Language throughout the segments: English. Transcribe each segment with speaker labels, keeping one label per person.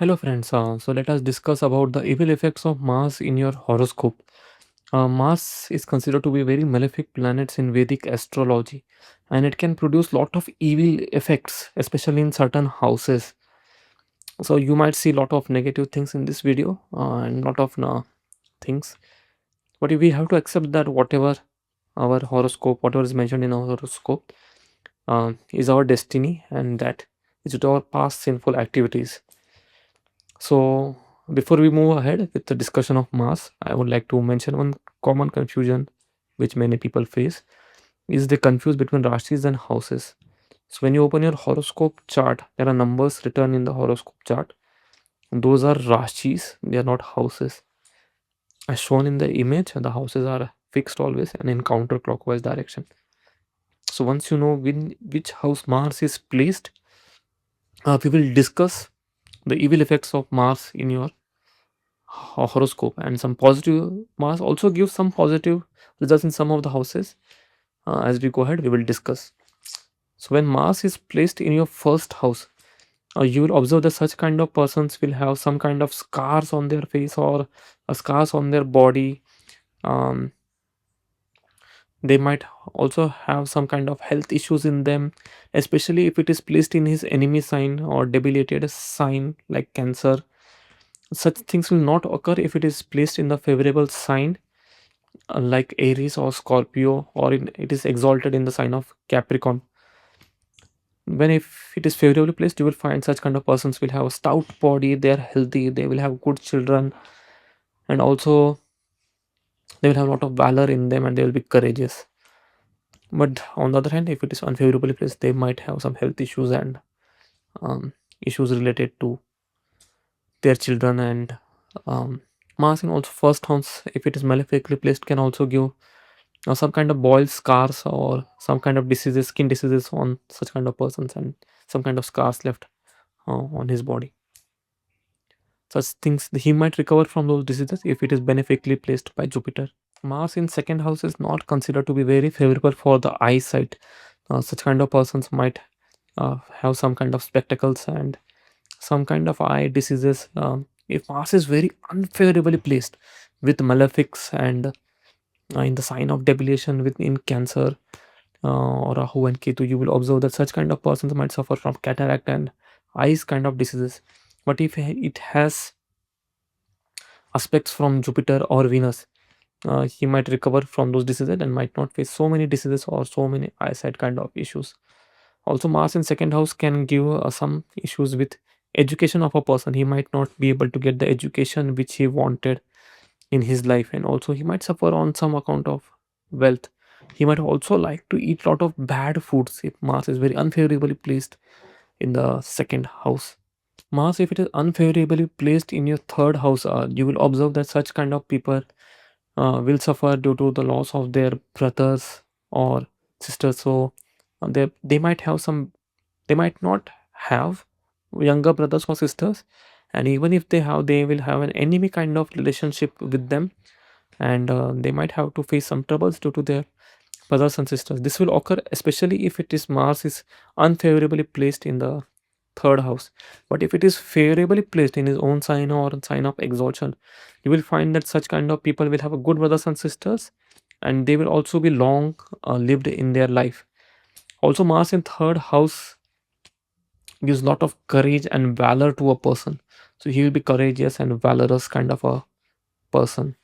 Speaker 1: Hello friends, so let us discuss about the evil effects of Mars in your horoscope. Mars is considered to be very malefic planets in Vedic astrology, and it can produce lot of evil effects, especially in certain houses. So you might see lot of negative things in this video and lot of things, but we have to accept that whatever our horoscope, whatever is mentioned in our horoscope, is our destiny, and that is due to our past sinful activities. So, before we move ahead with the discussion of Mars, I would like to mention one common confusion which many people face is they confuse between Rashis and houses. So, when you open your horoscope chart, there are numbers written in the horoscope chart. Those are Rashis, they are not houses. As shown in the image, the houses are fixed always and in counterclockwise direction. So, once you know which house Mars is placed, we will discuss the evil effects of Mars in your horoscope, and some positive Mars also gives some positive results in some of the houses. As we go ahead, we will discuss. So when Mars is placed in your first house, you will observe that such kind of persons will have some kind of scars on their face or scars on their body. um, they might also have some kind of health issues in them, especially if it is placed in his enemy sign or debilitated sign like cancer. Such things will not occur if it is placed in the favorable sign like Aries or Scorpio, or it is exalted in the sign of Capricorn. When if it is favorably placed, you will find such kind of persons will have a stout body, they are healthy, they will have good children, and also they will have a lot of valor in them and they will be courageous. But on the other hand, if it is unfavorably placed, they might have some health issues and issues related to their children. And Mars in also first house, if it is malefically placed, can also give some kind of boil scars or some kind of diseases, skin diseases on such kind of persons, and some kind of scars left on his body. Such things he might recover from those diseases if it is beneficially placed by Jupiter. Mars in second house is not considered to be very favorable for the eyesight. Such kind of persons might have some kind of spectacles and some kind of eye diseases. If Mars is very unfavorably placed with malefics and in the sign of debilation within Cancer or Rahu and Ketu, you will observe that such kind of persons might suffer from cataract and eyes kind of diseases. But if it has aspects from Jupiter or Venus, he might recover from those diseases and might not face so many diseases or so many eyesight kind of issues. Also, Mars in second house can give some issues with education of a person. He might not be able to get the education which he wanted in his life, and also he might suffer on some account of wealth. He might also like to eat lot of bad foods if Mars is very unfavorably placed in the second house. Mars, if it is unfavorably placed in your third house, you will observe that such kind of people will suffer due to the loss of their brothers or sisters. So they might have some, they might not have younger brothers or sisters, and even if they have, they will have an enemy kind of relationship with them, and they might have to face some troubles due to their brothers and sisters. This will occur especially if it is Mars is unfavorably placed in the third house. But if it is favorably placed in his own sign or sign of exaltation, you will find that such kind of people will have a good brothers and sisters, and they will also be long lived in their life. Also, Mars in third house gives lot of courage and valor to a person. So he will be courageous and valorous kind of a person.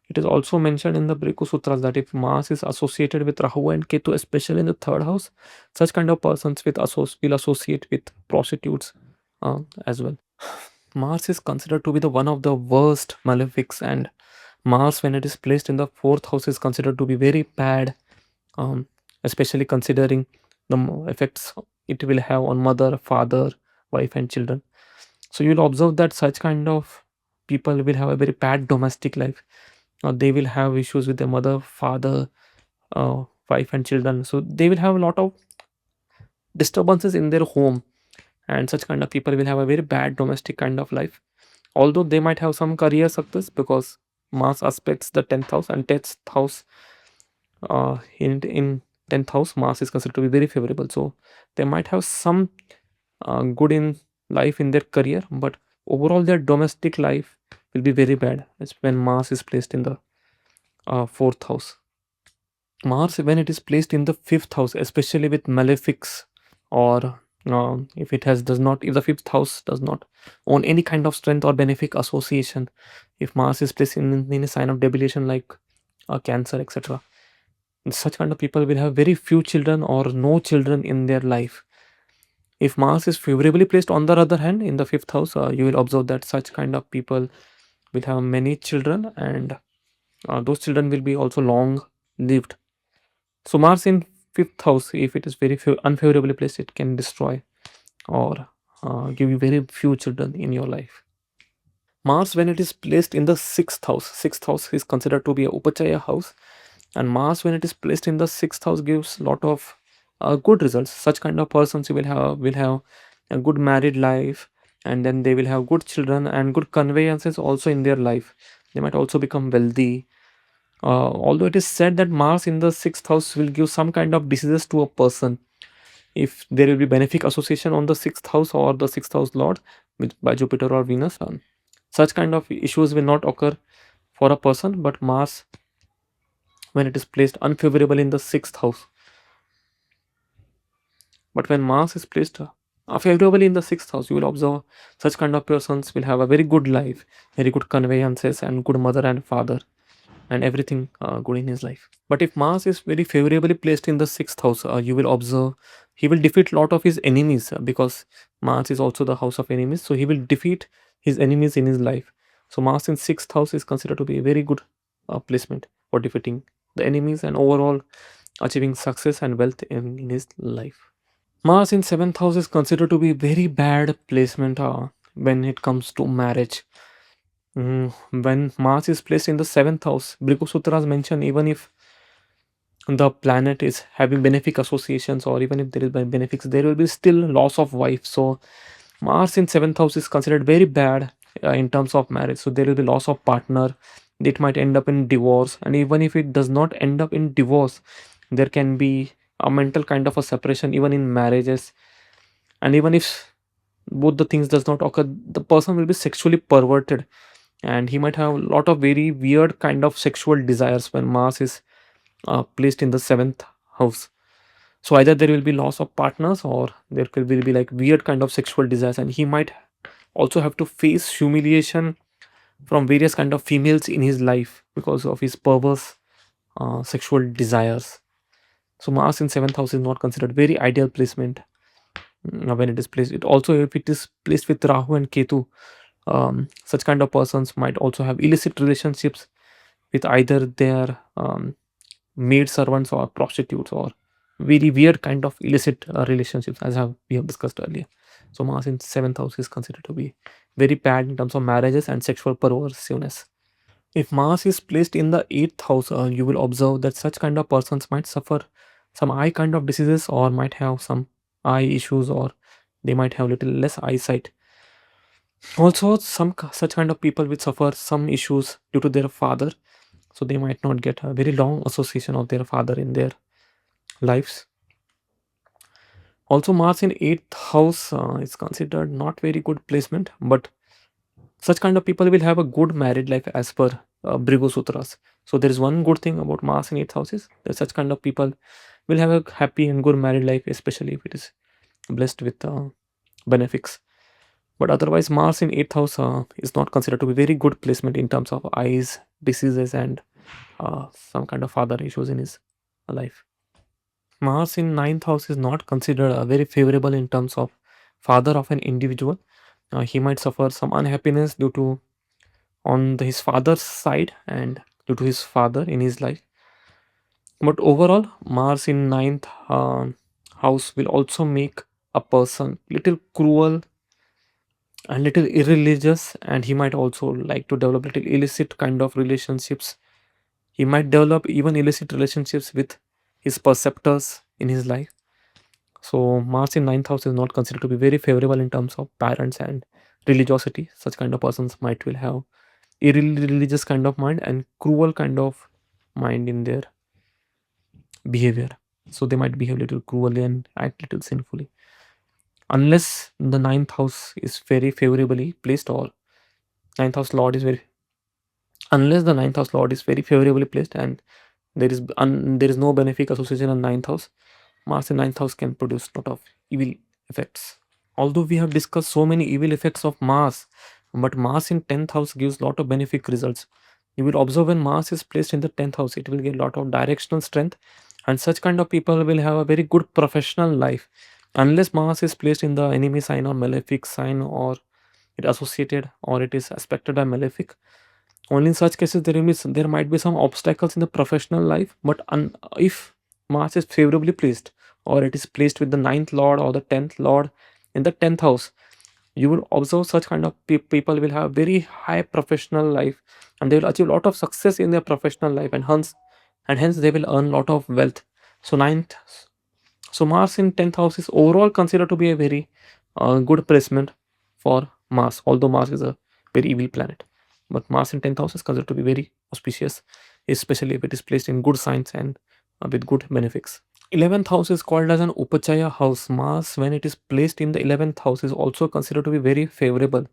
Speaker 1: It is also mentioned in the Briku Sutras that if Mars is associated with Rahu and Ketu, especially in the third house, such kind of persons will associate with prostitutes as well. Mars is considered to be the one of the worst malefics, and Mars, when it is placed in the fourth house, is considered to be very bad, um, especially considering the effects it will have on mother, father, wife, and children. So you'll observe that such kind of people will have a very bad domestic life. They will have issues with their mother, father, wife, and children. So they will have a lot of disturbances in their home, and such kind of people will have a very bad domestic kind of life. Although they might have some career success because Mars aspects the 10th house, and 10th house in 10th house Mars is considered to be very favorable. So they might have some good in life in their career, but overall their domestic life will be very bad. It's when Mars is placed in the fourth house. Mars, when it is placed in the fifth house, especially with malefics, or if it has does not, if the fifth house does not own any kind of strength or benefic association, if Mars is placed in a sign of debilation like cancer, etc., such kind of people will have very few children or no children in their life. If Mars is favorably placed, on the other hand, in the fifth house, you will observe that such kind of people will have many children, and those children will be also long lived. So Mars in fifth house, if it is very unfavorably placed, it can destroy or give you very few children in your life. Mars, when it is placed in the sixth house is considered to be a upachaya house, and Mars, when it is placed in the sixth house, gives lot of good results. Such kind of persons you will have a good married life, and then they will have good children and good conveyances also in their life. They might also become wealthy. Although it is said that Mars in the sixth house will give some kind of diseases to a person, if there will be benefic association on the sixth house or the sixth house lord with by Jupiter or Venus, such kind of issues will not occur for a person. But Mars, when it is placed unfavorable in the sixth house, but when Mars is placed favorably in the sixth house, you will observe such kind of persons will have a very good life, very good conveyances, and good mother and father, and everything good in his life. But if Mars is very favorably placed in the sixth house, you will observe he will defeat lot of his enemies, because Mars is also the house of enemies. So he will defeat his enemies in his life. So Mars in sixth house is considered to be a very good placement for defeating the enemies and overall achieving success and wealth in his life. Mars in seventh house is considered to be very bad placement when it comes to marriage. When Mars is placed in the seventh house, Brigu Sutras mention even if the planet is having benefic associations, or even if there is benefics, there will be still loss of wife. So Mars in seventh house is considered very bad in terms of marriage. So there will be loss of partner. It might end up in divorce, and even if it does not end up in divorce, there can be a mental kind of a separation even in marriages. And even if both the things does not occur, the person will be sexually perverted, and he might have a lot of very weird kind of sexual desires when Mars is placed in the seventh house. So either there will be loss of partners, or there will be like weird kind of sexual desires, and he might also have to face humiliation from various kind of females in his life because of his perverse sexual desires. So Mars in seventh house is not considered very ideal placement when it is placed. It also, if it is placed with Rahu and Ketu, such kind of persons might also have illicit relationships with either their maid servants or prostitutes, or very weird kind of illicit relationships, as we have discussed earlier. So Mars in seventh house is considered to be very bad in terms of marriages and sexual perversiveness. If Mars is placed in the eighth house, you will observe that such kind of persons might suffer some eye kind of diseases, or might have some eye issues, or they might have little less eyesight. Also, such kind of people will suffer some issues due to their father, so they might not get a very long association of their father in their lives. Also, Mars in eighth house is considered not very good placement, but such kind of people will have a good married life as per Brigu Sutras. So there is one good thing about Mars in eighth houses, that such kind of people will have a happy and good married life, especially if it is blessed with benefics. But otherwise, Mars in eighth house is not considered to be very good placement in terms of eyes diseases and some kind of father issues in his life. Mars in ninth house is not considered very favorable in terms of father of an individual. He might suffer some unhappiness due to his father's side and due to his father in his life. But overall, Mars in ninth house will also make a person little cruel and little irreligious, and he might also like to develop little illicit kind of relationships. He might develop even illicit relationships with his perceptors in his life. So Mars in ninth house is not considered to be very favorable in terms of parents and religiosity. Such kind of persons might will have irreligious kind of mind and cruel kind of mind in their behavior. So they might behave little cruelly and act little sinfully. unless the ninth house is very favorably placed, or ninth house lord is very unless the ninth house lord is very favorably placed, and there is no benefic association in ninth house. Mars in ninth house can produce lot of evil effects. Although we have discussed so many evil effects of Mars, but Mars in 10th house gives lot of benefic results. You will observe when Mars is placed in the 10th house, it will give lot of directional strength, and such kind of people will have a very good professional life. Unless Mars is placed in the enemy sign or malefic sign, or it associated or it is aspected by malefic, only in such cases there might be some obstacles in the professional life. But if Mars is favorably placed, or it is placed with the ninth lord or the 10th lord in the 10th house, you will observe such kind of people will have very high professional life, and they will achieve a lot of success in their professional life, and hence they will earn a lot of wealth. So ninth so Mars in 10th house is overall considered to be a very good placement for Mars, although Mars is a very evil planet. But Mars in 10th house is considered to be very auspicious, especially if it is placed in good signs and with good benefics. 11th house is called as an Upachaya house. Mars, when it is placed in the 11th house, is also considered to be very favorable.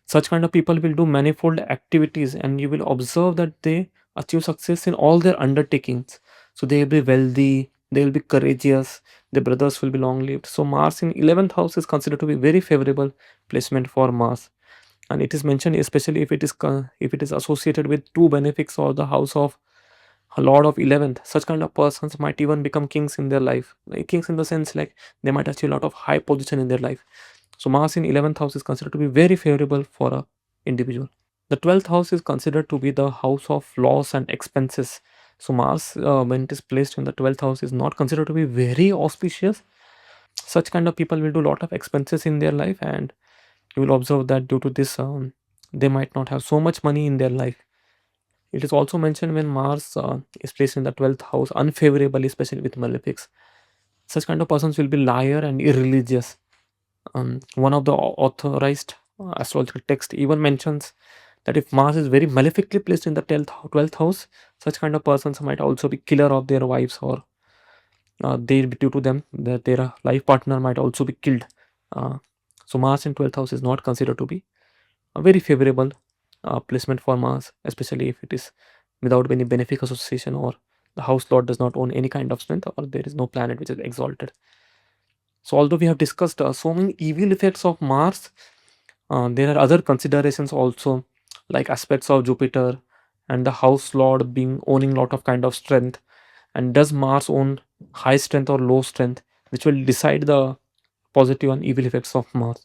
Speaker 1: Such kind of people will do manifold activities, and you will observe that they achieve success in all their undertakings. So they will be wealthy, they will be courageous, their brothers will be long lived. So Mars in 11th house is considered to be very favorable placement for Mars. And it is mentioned especially if it is associated with two benefics or the house of a lord of 11th. Such kind of persons might even become kings in their life. Like kings in the sense like they might achieve a lot of high position in their life. So Mars in 11th house is considered to be very favorable for a individual. The 12th house is considered to be the house of loss and expenses. So Mars, when it is placed in the 12th house, is not considered to be very auspicious. Such kind of people will do a lot of expenses in their life, and you will observe that due to this, they might not have so much money in their life. It is also mentioned when Mars is placed in the 12th house unfavorably, especially with malefics. Such kind of persons will be liar and irreligious. One of the authorized astrological text even mentions that if Mars is very malefically placed in the 12th house, such kind of persons might also be killer of their wives, or they due to them that their life partner might also be killed. So Mars in 12th house is not considered to be a very favorable placement for Mars, especially if it is without any benefic association, or the house lord does not own any kind of strength, or there is no planet which is exalted. So although we have discussed so many evil effects of Mars, there are other considerations also, like aspects of Jupiter and the house lord being owning lot of kind of strength. And does Mars own high strength or low strength, which will decide the positive and evil effects of Mars.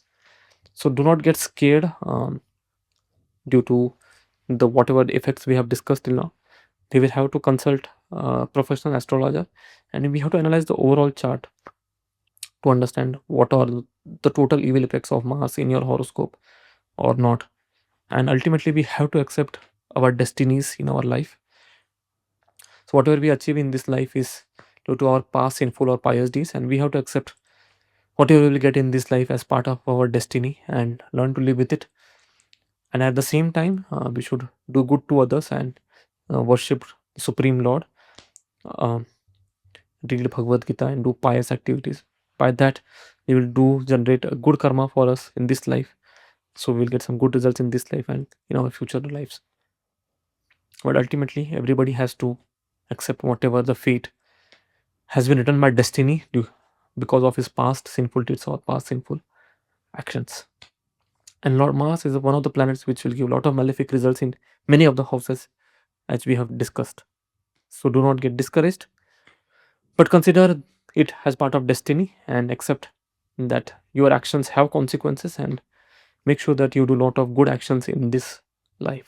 Speaker 1: So do not get scared due to the whatever effects we have discussed till now. We will have to consult a professional astrologer, and we have to analyze the overall chart to understand what are the total evil effects of Mars in your horoscope or not. And ultimately, we have to accept our destinies in our life. So, whatever we achieve in this life is due to our past sinful or pious deeds, and we have to accept whatever we will get in this life as part of our destiny and learn to live with it. And at the same time, we should do good to others and worship the Supreme Lord, um, read Bhagavad Gita, and do pious activities. By that, we will do generate a good karma for us in this life. So we'll get some good results in this life and in our future lives. But ultimately, everybody has to accept whatever the fate has been written by destiny because of his past sinful deeds or past sinful actions. And Lord Mars is one of the planets which will give a lot of malefic results in many of the houses, as we have discussed. So do not get discouraged, but consider it as part of destiny and accept that your actions have consequences, and make sure that you do a lot of good actions in this life.